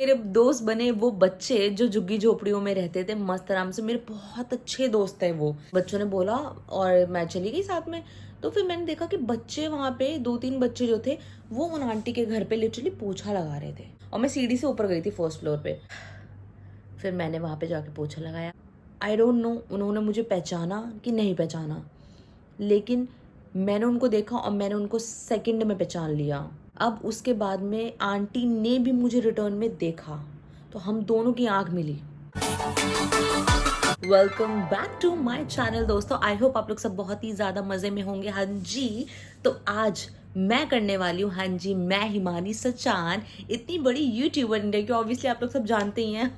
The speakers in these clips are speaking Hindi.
मेरे दोस्त बने वो बच्चे जो झुग्गी झोपड़ियों में रहते थे मस्त आराम से। मेरे बहुत अच्छे दोस्त है वो। बच्चों ने बोला और मैं चली गई साथ में। तो फिर मैंने देखा कि बच्चे वहां पे 2-3 बच्चे जो थे वो उन आंटी के घर पे लिटरली पोछा लगा रहे थे और मैं सीढ़ी से ऊपर गई थी फर्स्ट फ्लोर पे। फिर मैंने वहां पे जाके पोछा लगाया। आई डोंट नो उन्होंने मुझे पहचाना कि नहीं पहचाना, लेकिन मैंने उनको देखा और मैंने उनको सेकंड में पहचान लिया। अब उसके बाद में आंटी ने भी मुझे रिटर्न में देखा तो हम दोनों की आंख मिली। Welcome back to my channel दोस्तों। आई होप आप लोग सब बहुत ही ज्यादा मजे में होंगे। हाँ जी, तो आज मैं करने वाली हूँ, हाँ जी, मैं हिमानी सचान, इतनी बड़ी यूट्यूबर इंडिया की, ऑब्वियसली आप लोग सब जानते ही हैं।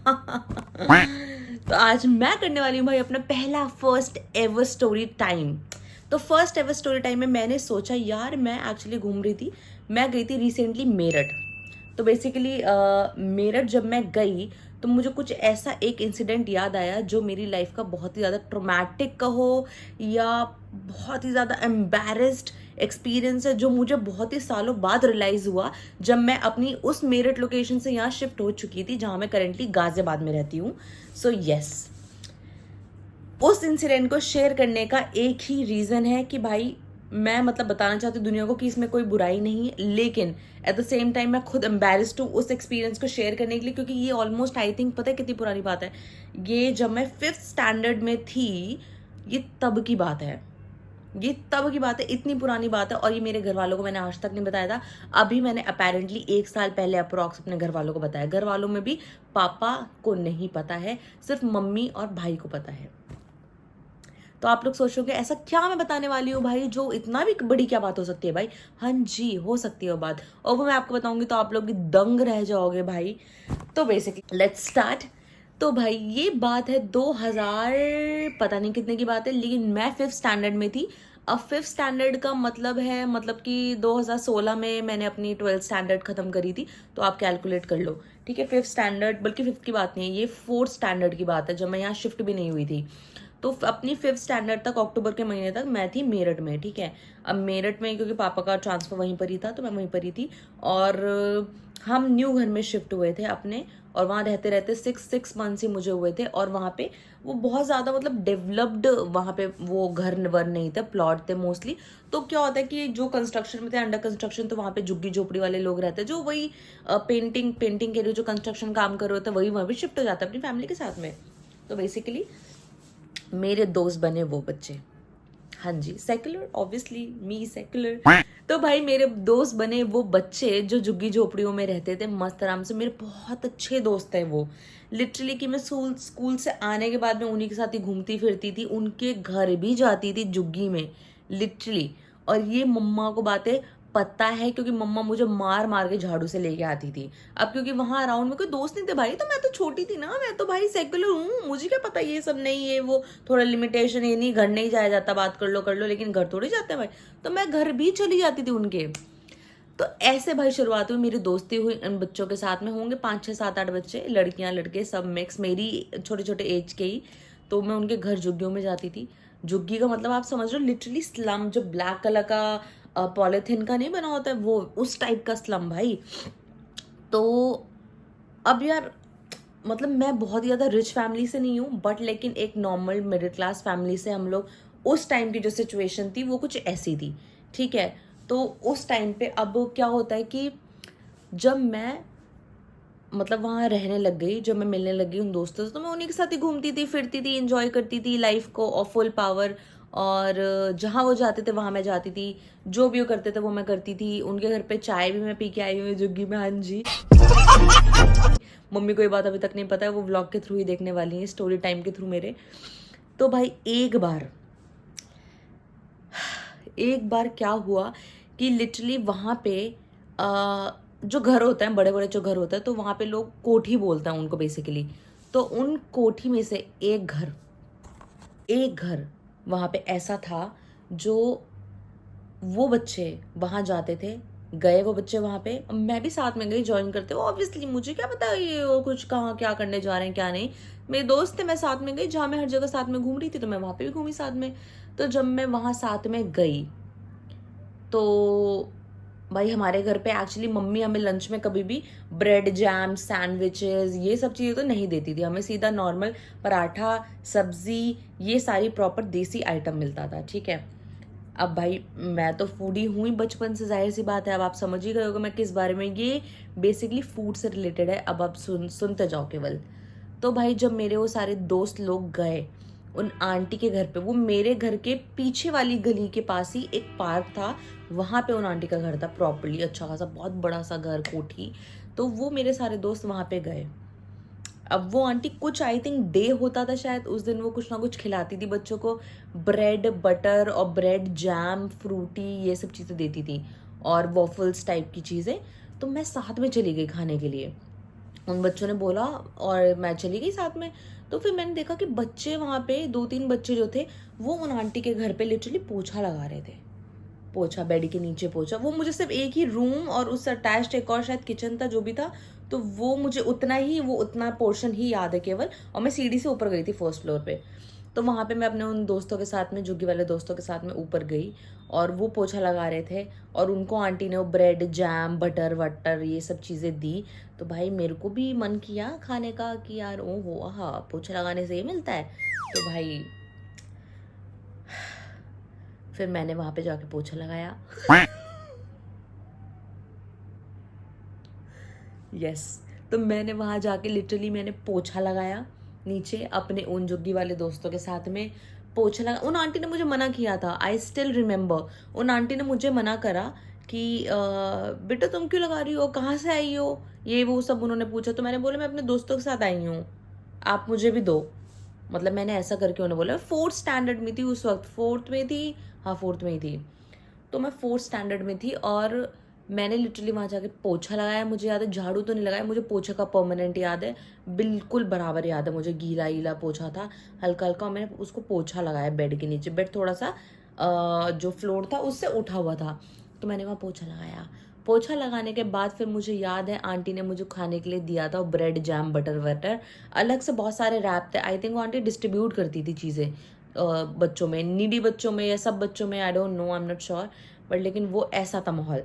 तो आज मैं करने वाली हूँ भाई अपना पहला फर्स्ट एवर स्टोरी टाइम। तो फर्स्ट एवर स्टोरी टाइम में मैंने सोचा यार, मैं एक्चुअली घूम रही थी, मैं गई थी रिसेंटली मेरठ। तो बेसिकली मेरठ जब मैं गई तो मुझे कुछ ऐसा एक इंसिडेंट याद आया जो मेरी लाइफ का बहुत ही ज़्यादा ट्रॉमेटिक कहो या बहुत ही ज़्यादा एम्बैरेस्ड एक्सपीरियंस है, जो मुझे बहुत ही सालों बाद रियलाइज़ हुआ जब मैं अपनी उस मेरठ लोकेशन से यहाँ शिफ्ट हो चुकी थी जहाँ मैं करेंटली गाजियाबाद में रहती हूँ। सो यस, उस इंसिडेंट को शेयर करने का एक ही रीज़न है कि भाई मैं मतलब बताना चाहती हूँ दुनिया को कि इसमें कोई बुराई नहीं है, लेकिन एट द सेम टाइम मैं खुद एम्बेरस्ड हूँ उस एक्सपीरियंस को शेयर करने के लिए, क्योंकि ये ऑलमोस्ट आई थिंक पता है कितनी पुरानी बात है, ये जब मैं 5th स्टैंडर्ड में थी, ये तब की बात है, ये तब की बात है, इतनी पुरानी बात है। और ये मेरे घर वालों को मैंने आज तक नहीं बताया था। अभी मैंने अपेरेंटली 1 साल पहले अप्रॉक्स अपने घर वालों को बताया। घर वालों में भी पापा को नहीं पता है, सिर्फ मम्मी और भाई को पता है। तो आप लोग सोचोगे ऐसा क्या मैं बताने वाली हूँ भाई, जो इतना भी बड़ी क्या बात हो सकती है भाई। हाँ जी, हो सकती है वो बात, और वो मैं आपको बताऊंगी तो आप लोग भी दंग रह जाओगे भाई। तो बेसिकली लेट्स स्टार्ट। तो भाई ये बात है 2000 पता नहीं कितने की बात है, लेकिन मैं 5th स्टैंडर्ड में थी। अब 5th स्टैंडर्ड का मतलब है, मतलब कि 2016 में मैंने अपनी 12th स्टैंडर्ड खत्म करी थी। तो आप कैलकुलेट कर लो, ठीक है। 5th स्टैंडर्ड, बल्कि 5th की बात नहीं है, ये 4th स्टैंडर्ड की बात है जब मैं यहाँ शिफ्ट भी नहीं हुई थी। तो अपनी 5th स्टैंडर्ड तक, अक्टूबर के महीने तक मैं थी मेरठ में, ठीक है। अब मेरठ में क्योंकि पापा का ट्रांसफर वहीं पर ही था तो मैं वहीं पर ही थी, और हम न्यू घर में शिफ्ट हुए थे अपने, और वहाँ रहते रहते 6 मंथ्स ही मुझे हुए थे। और वहाँ पे वो बहुत ज़्यादा मतलब डेवलप्ड, वहाँ पे वो घर वर नहीं थे, प्लॉट थे मोस्टली। तो क्या होता है कि जो कंस्ट्रक्शन में थे, अंडर कंस्ट्रक्शन, तो वहाँ पे झुग्गी झोपड़ी वाले लोग रहते हैं, जो वही पेंटिंग के लिए जो कंस्ट्रक्शन काम कर रहे होते हैं, वही वहाँ पे शिफ्ट हो जाता है अपनी फैमिली के साथ में। तो बेसिकली मेरे दोस्त बने वो बच्चे, हाँ जी, सेक्युलर, ऑब्वियसली मी सेक्युलर। तो भाई मेरे दोस्त बने वो बच्चे जो झुग्गी झोपड़ियों में रहते थे मस्त आराम से। मेरे बहुत अच्छे दोस्त हैं वो, लिटरली कि मैं स्कूल से आने के बाद में उन्हीं के साथ ही घूमती फिरती थी, उनके घर भी जाती थी झुग्गी में, लिटरली। और ये मम्मा को बातें पता है क्योंकि मम्मा मुझे मार मार के झाड़ू से लेके आती थी। अब क्योंकि वहां अराउंड में कोई दोस्त नहीं थे भाई, तो मैं तो छोटी थी ना, मैं तो भाई सेक्युलर हूँ, मुझे क्या पता ये सब नहीं, ये वो थोड़ा लिमिटेशन, ये नहीं घर नहीं जाया जाता, बात कर लो, लेकिन घर थोड़ी जाते हैं भाई। तो मैं घर भी चली जाती थी उनके। तो ऐसे भाई शुरुआत हुई मेरी दोस्ती हुई इन बच्चों के साथ में। होंगे 5 6 7 8 बच्चे, लड़कियां लड़के सब मिक्स, मेरी छोटे छोटे एज के ही। तो मैं उनके घर झुग्गियों में जाती थी। झुग्गी का मतलब आप समझ लो लिटरली स्लम, जो ब्लैक कलर का पॉलिथिन का नहीं बना होता है वो, उस टाइप का स्लम भाई। तो अब यार मतलब मैं बहुत ज़्यादा रिच फैमिली से नहीं हूँ, बट लेकिन एक नॉर्मल मिडिल क्लास फैमिली से हम लोग, उस टाइम की जो सिचुएशन थी वो कुछ ऐसी थी, ठीक है। तो उस टाइम पे अब क्या होता है कि जब मैं मतलब वहाँ रहने लग गई, जब मैं मिलने लगी उन दोस्तों से, तो मैं उन्हीं के साथ ही घूमती थी फिरती थी, इंजॉय करती थी लाइफ को और फुल पावर। और जहाँ वो जाते थे वहाँ मैं जाती थी, जो भी वो करते थे वो मैं करती थी। उनके घर पे चाय भी मैं पी के आई हुई झुग्गी में, हाँ जी। मम्मी को ये बात अभी तक नहीं पता है, वो व्लॉग के थ्रू ही देखने वाली है, स्टोरी टाइम के थ्रू मेरे। तो भाई एक बार क्या हुआ कि लिटरली वहाँ पे जो घर होते हैं, बड़े बड़े जो घर होते हैं, तो वहाँ पे लोग कोठी बोलते हैं उनको बेसिकली। तो उन कोठी में से एक घर वहाँ पे ऐसा था, जो वो बच्चे वहाँ जाते थे, गए वो बच्चे वहाँ पे, मैं भी साथ में गई ज्वाइन करते हुए। ऑब्वियसली मुझे क्या पता ये वो कुछ कहाँ क्या करने जा रहे हैं क्या नहीं, मेरे दोस्त थे, मैं साथ में गई, जहाँ मैं हर जगह साथ में घूम रही थी तो मैं वहाँ पे भी घूमी साथ में। तो जब मैं वहाँ साथ में गई तो भाई हमारे घर पे एक्चुअली मम्मी हमें लंच में कभी भी ब्रेड जैम सैंडविचेस ये सब चीज़ें तो नहीं देती थी, हमें सीधा नॉर्मल पराठा सब्जी ये सारी प्रॉपर देसी आइटम मिलता था, ठीक है। अब भाई मैं तो फूडी हूँ ही बचपन से, जाहिर सी बात है, अब आप समझ ही गए होगे मैं किस बारे में, ये बेसिकली फूड से रिलेटेड है। अब आप सुनते जाओ केवल। तो भाई जब मेरे वो सारे दोस्त लोग गए उन आंटी के घर पे, वो मेरे घर के पीछे वाली गली के पास ही एक पार्क था, वहाँ पे उन आंटी का घर था प्रॉपर्ली, अच्छा खासा बहुत बड़ा सा घर, कोठी। तो वो मेरे सारे दोस्त वहाँ पे गए। अब वो आंटी कुछ आई थिंक डे होता था शायद उस दिन, वो कुछ ना कुछ खिलाती थी बच्चों को, ब्रेड बटर और ब्रेड जैम फ्रूटी ये सब चीज़ें देती थी और वॉफल्स टाइप की चीज़ें। तो मैं साथ में चली गई खाने के लिए, उन बच्चों ने बोला और मैं चली गई साथ में। तो फिर मैंने देखा कि बच्चे वहाँ पे 2-3 बच्चे जो थे वो उन आंटी के घर पे लिटरली पोछा लगा रहे थे, पोछा बेड के नीचे पोछा। वो मुझे सिर्फ एक ही रूम और उससे अटैच्ड एक और शायद किचन था जो भी था, तो वो मुझे उतना पोर्शन ही याद है केवल। और मैं सीढ़ी से ऊपर गई थी फर्स्ट फ्लोर पे। तो वहाँ पे मैं अपने उन दोस्तों के साथ में, झुग्गी वाले दोस्तों के साथ में ऊपर गई और वो पोछा लगा रहे थे और उनको आंटी ने वो ब्रेड जैम बटर वटर ये सब चीज़ें दी। तो भाई मेरे को भी मन किया खाने का कि यार ओ हो हाँ पोछा लगाने से ये मिलता है। तो भाई फिर मैंने वहाँ पे जाके पोछा लगाया। यस तो मैंने वहाँ जाके लिटरली मैंने पोछा लगाया नीचे अपने उन झुग्गी वाले दोस्तों के साथ में पोछा लगा। उन आंटी ने मुझे मना किया था, आई स्टिल रिमेम्बर। उन आंटी ने मुझे मना करा कि बेटा तुम क्यों लगा रही हो, कहाँ से आई हो, ये वो सब उन्होंने पूछा। तो मैंने बोला मैं अपने दोस्तों के साथ आई हूँ, आप मुझे भी दो। मतलब मैंने ऐसा करके उन्हें बोला। 4th स्टैंडर्ड में थी उस वक्त, 4th में थी, हाँ 4th में ही थी। तो मैं 4th स्टैंडर्ड में थी और मैंने लिटरली वहाँ जाके पोछा लगाया। मुझे याद है, झाड़ू तो नहीं लगाया, मुझे पोछे का परमानेंट याद है, बिल्कुल बराबर याद है मुझे, गीला गीला पोछा था हल्का हल्का, और मैंने उसको पोछा लगाया बेड के नीचे। बेड थोड़ा सा जो फ्लोर था उससे उठा हुआ था, तो मैंने वहाँ पोछा लगाया। पोछा लगाने के बाद फिर मुझे याद है आंटी ने मुझे खाने के लिए दिया था ब्रेड जैम बटर वटर, अलग से बहुत सारे रैप थे। आई थिंक वो आंटी डिस्ट्रीब्यूट करती थी चीज़ें बच्चों में, नीडी बच्चों में या सब बच्चों में, I don't know, I am not sure, but लेकिन वो ऐसा था माहौल।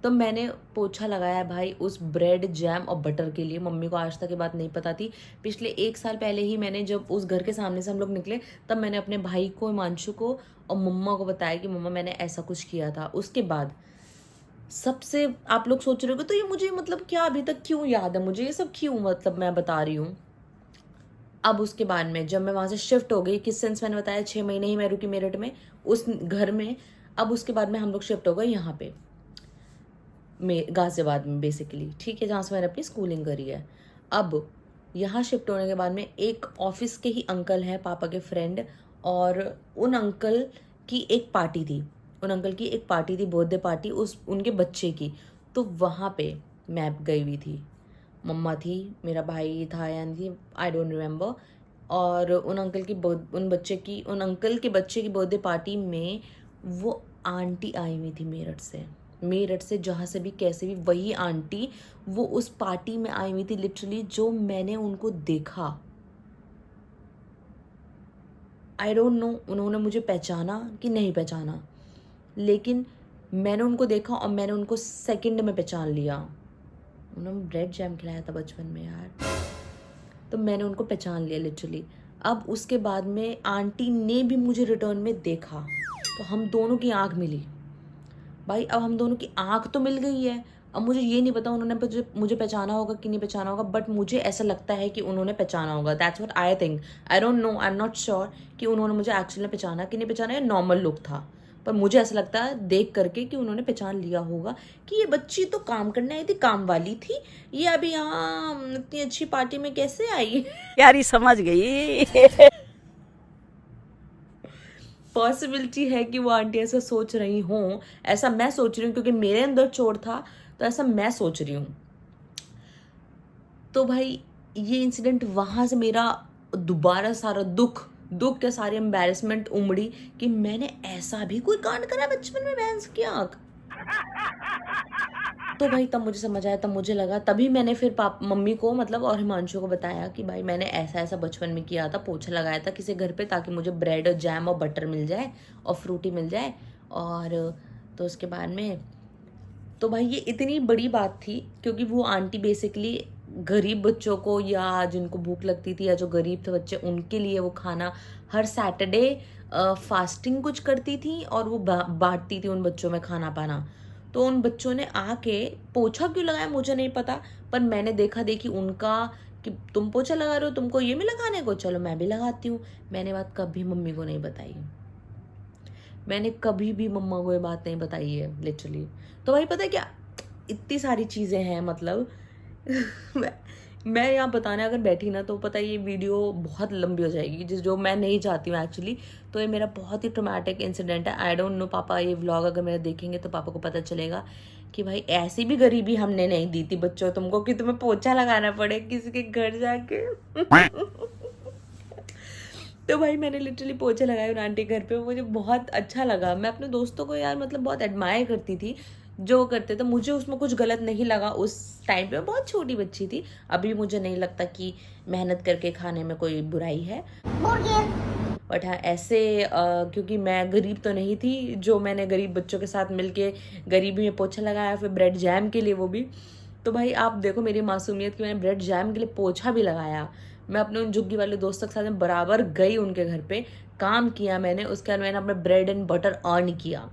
तो मैंने पोछा लगाया भाई उस ब्रेड जैम और बटर के लिए। मम्मी को आज तक ये बात नहीं पता थी। पिछले 1 साल पहले ही मैंने, जब उस घर के सामने से हम लोग निकले, तब मैंने अपने भाई को, हिमांशु को और मम्मा को बताया कि मम्मा मैंने ऐसा कुछ किया था। उसके बाद सबसे, आप लोग सोच रहे हो तो ये मुझे मतलब क्या अभी तक क्यों याद है मुझे ये सब, क्यों मतलब मैं बता रही हूँ। अब उसके बाद में जब मैं वहाँ से शिफ्ट हो गई, किस सेंस मैंने बताया 6 महीने ही मैं रुकी मेरठ में उस घर में। अब उसके बाद में हम लोग शिफ्ट हो गए यहाँ पे गाजियाबाद में बेसिकली, ठीक है, जहाँ से मैंने अपनी स्कूलिंग करी है। अब यहाँ शिफ्ट होने के बाद में एक ऑफिस के ही अंकल हैं, पापा के फ्रेंड, और उन अंकल की एक पार्टी थी, बर्थडे पार्टी उस उनके बच्चे की। तो वहाँ पे मैं गई हुई थी, मम्मा थी, मेरा भाई था या नहीं थी, आई डोंट रिमेम्बर। और उन अंकल के बच्चे की बर्थडे पार्टी में वो आंटी आई हुई थी मेरठ से जहाँ से भी कैसे भी, वही आंटी वो उस पार्टी में आई हुई थी लिटरली, जो मैंने उनको देखा। आई डोंट नो उन्होंने मुझे पहचाना कि नहीं पहचाना, लेकिन मैंने उनको देखा और मैंने उनको सेकंड में पहचान लिया। उन्होंने ब्रेड जैम खिलाया था बचपन में यार, तो मैंने उनको पहचान लिया लिटरली। अब उसके बाद में आंटी ने भी मुझे रिटर्न में देखा, तो हम दोनों की आंख मिली भाई। अब हम दोनों की आंख तो मिल गई है। अब मुझे ये नहीं पता उन्होंने मुझे पहचाना होगा कि नहीं पहचाना होगा, बट मुझे ऐसा लगता है कि उन्होंने पहचाना होगा। That's what I think, I don't know, I am not sure कि उन्होंने मुझे एक्चुअली में पहचाना कि नहीं पहचाना, या नॉर्मल लुक था, पर मुझे ऐसा लगता है देख करके कि उन्होंने पहचान लिया होगा कि ये बच्ची तो काम करने आई थी, काम वाली थी, ये अभी यहाँ इतनी अच्छी पार्टी में कैसे आई। यारी समझ गई। पॉसिबिलिटी है कि वो आंटी ऐसा सोच रही हों, ऐसा मैं सोच रही हूँ क्योंकि मेरे अंदर चोर था, तो ऐसा मैं सोच रही हूँ। तो भाई ये इंसिडेंट वहाँ से मेरा दोबारा सारा दुख या सारी एम्बैरेसमेंट उमड़ी कि मैंने ऐसा भी कोई कांड करा बचपन में भैंस की आंख। तो भाई तब मुझे समझ आया, तब मुझे लगा, तभी मैंने फिर मम्मी को मतलब और हिमांशु को बताया कि भाई मैंने ऐसा बचपन में किया था, पोछा लगाया था किसी घर पे ताकि मुझे ब्रेड और जैम और बटर मिल जाए और फ्रूटी मिल जाए। और तो उसके बाद में तो भाई ये इतनी बड़ी बात थी क्योंकि वो आंटी बेसिकली गरीब बच्चों को या जिनको भूख लगती थी या जो गरीब थे बच्चे उनके लिए वो खाना हर सैटरडे फास्टिंग कुछ करती थी और वो बांटती थी उन बच्चों में खाना पाना। तो उन बच्चों ने आके पोछा क्यों लगाया मुझे नहीं पता, पर मैंने देखा देखी उनका कि तुम पोछा लगा रहे हो, तुमको ये भी लगाने को, चलो मैं भी लगाती हूँ। मैंने बात कभी मम्मी को नहीं बताई, मैंने कभी भी मम्मा को ये बात नहीं बताई है लिटरली। तो भाई पता है क्या, इतनी सारी चीज़ें हैं मतलब मैं यहाँ बताने अगर बैठी ना तो पता है ये वीडियो बहुत लंबी हो जाएगी, जो मैं नहीं चाहती हूँ एक्चुअली। तो ये मेरा बहुत ही ट्रॉमेटिक इंसिडेंट है। आई डोंट नो पापा ये व्लॉग अगर मेरे देखेंगे तो पापा को पता चलेगा कि भाई ऐसी भी गरीबी हमने नहीं दी थी बच्चों तुमको कि तुम्हें पोछा लगाना पड़े किसी के घर जाके तो भाई मैंने लिटरली पोछे लगाए उन आंटी घर पे, मुझे बहुत अच्छा लगा। मैं अपने दोस्तों को यार मतलब बहुत एडमायर करती थी जो करते, तो मुझे उसमें कुछ गलत नहीं लगा उस टाइम पे। बहुत छोटी बच्ची थी, अभी मुझे नहीं लगता कि मेहनत करके खाने में कोई बुराई है। बट हाँ ऐसे क्योंकि मैं गरीब तो नहीं थी जो मैंने गरीब बच्चों के साथ मिलके गरीबी में पोछा लगाया, फिर ब्रेड जैम के लिए वो भी। तो भाई आप देखो मेरी मासूमियत की, मैंने ब्रेड जैम के लिए पोछा भी लगाया। मैं अपने उन झुग्गी वाले दोस्तों के साथ में बराबर गई उनके घर पे, काम किया मैंने, उसके बाद मैंने अपना ब्रेड एंड बटर अर्न किया।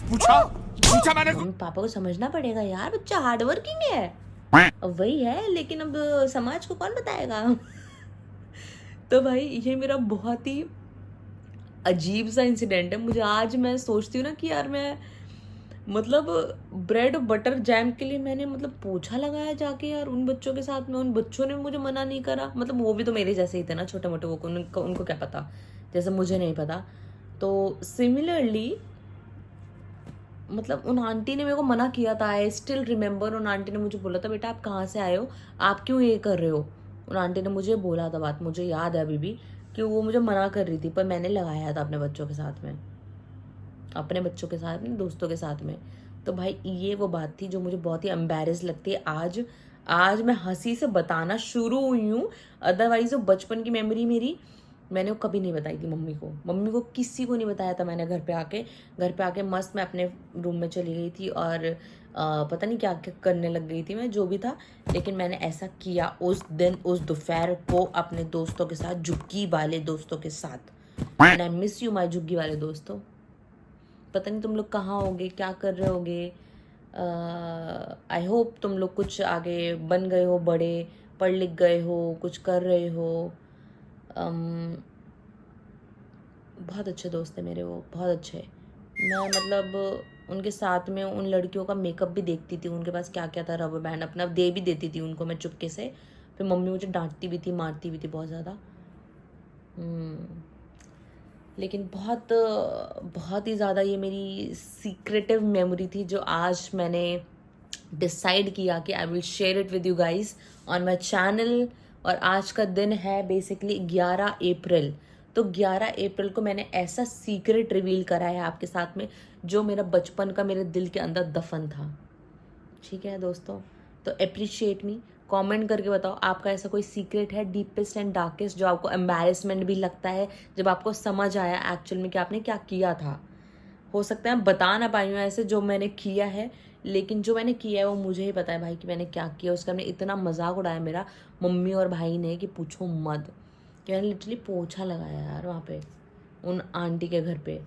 पूछा मैंने पापा को समझना पड़ेगा यार, बच्चा हार्ड वर्किंग है, अब वही है, लेकिन अब समाज को कौन बताएगा तो भाई ये मेरा बहुत ही अजीब सा इंसिडेंट है। मुझे आज मैं सोचती हूँ ना कि यार मैं मतलब ब्रेड और बटर जैम के लिए मैंने मतलब पोछा लगाया जाके यार उन बच्चों के साथ में, उन बच्चों ने मुझे मना नहीं करा। मतलब वो भी तो मेरे जैसे ही थे ना, छोटे मोटे, वो उनको क्या पता, जैसे मुझे नहीं पता। तो सिमिलरली मतलब उन आंटी ने मेरे को मना किया था। आई स्टिल रिमेंबर, उन आंटी ने मुझे बोला था बेटा आप कहाँ से आए हो, आप क्यों ये कर रहे हो। उन आंटी ने मुझे बोला था बात, मुझे याद है अभी भी, कि वो मुझे मना कर रही थी पर मैंने लगाया था अपने बच्चों के साथ में, अपने बच्चों के साथ में, दोस्तों के साथ में। तो भाई ये वो बात थी जो मुझे बहुत ही एम्बैरेस लगती है आज मैं हंसी से बताना शुरू हुई हूँ, अदरवाइज वो बचपन की मेमोरी मेरी मैंने वो कभी नहीं बताई थी मम्मी को किसी को नहीं बताया था मैंने। घर पे आके मस्त मैं अपने रूम में चली गई थी और पता नहीं क्या क्या करने लग गई थी मैं, जो भी था, लेकिन मैंने ऐसा किया उस दिन, उस दोपहर को अपने दोस्तों के साथ, झुग्गी वाले दोस्तों के साथ। And I miss you my झुग्गी वाले दोस्तों। पता नहीं तुम लोग कहाँ होगे, क्या कर रहे होगे। आई होप तुम लोग कुछ आगे बन गए हो, बड़े पढ़ लिख गए हो, कुछ कर रहे हो। बहुत अच्छे दोस्त थे मेरे वो, बहुत अच्छे। मैं मतलब उनके साथ में उन लड़कियों का मेकअप भी देखती थी, उनके पास क्या क्या था, रबर बैंड अपना दे भी देती थी उनको मैं चुपके से। फिर मम्मी मुझे डांटती भी थी, मारती भी थी बहुत ज़्यादा। लेकिन बहुत ही ज़्यादा ये मेरी सीक्रेटिव मेमोरी थी जो आज मैंने डिसाइड किया कि I will share it with you guys on my channel. और आज का दिन है बेसिकली 11 अप्रैल। तो 11 अप्रैल को मैंने ऐसा सीक्रेट रिवील करा है आपके साथ में जो मेरा बचपन का मेरे दिल के अंदर दफन था। ठीक है दोस्तों, तो अप्रिशिएट मी, कमेंट करके बताओ आपका ऐसा कोई सीक्रेट है डीपेस्ट एंड डार्केस्ट जो आपको एम्बैरेसमेंट भी लगता है जब आपको समझ आया एक्चुअल में कि आपने क्या किया था। हो सकता है बता ना पाई हूँ ऐसे जो मैंने किया है, लेकिन जो मैंने किया है वो मुझे ही पता है भाई कि मैंने क्या किया। उसका मैंने इतना मजाक उड़ाया मेरा मम्मी और भाई ने कि पूछो मत, कि मैंने लिटरली पोछा लगाया यार वहाँ पे उन आंटी के घर पे।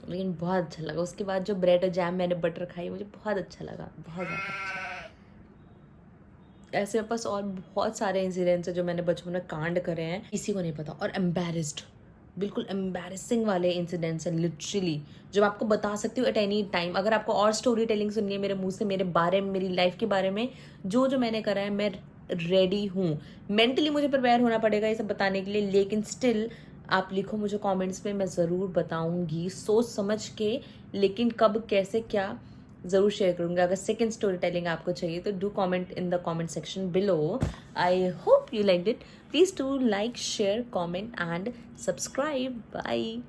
लेकिन बहुत अच्छा लगा। उसके बाद जो ब्रेड और जैम मैंने बटर खाई मुझे बहुत अच्छा लगा, बहुत ज़्यादा अच्छा। ऐसे मेरे पास और बहुत सारे इंसिडेंट्स हैं जो मैंने बचपन में कांड करे हैं, किसी को नहीं पता। और एम्बैरेस्ड, बिल्कुल एम्बैरेसिंग वाले इंसिडेंट्स हैं लिटरली, जो मैं आपको बता सकती हूँ एट एनी टाइम। अगर आपको और स्टोरी टेलिंग सुननी है मेरे मुंह से, मेरे बारे में, मेरी लाइफ के बारे में, जो मैंने करा है, मैं रेडी हूँ। मेंटली मुझे प्रिपेयर होना पड़ेगा ये सब बताने के लिए, लेकिन स्टिल आप लिखो मुझे कमेंट्स में, मैं ज़रूर बताऊँगी सोच समझ के, लेकिन कब कैसे क्या ज़रूर शेयर करूँगी। अगर सेकेंड स्टोरी टेलिंग आपको चाहिए तो do comment in the comment section below. I hope you liked it. Please do like, share, comment and subscribe. Bye.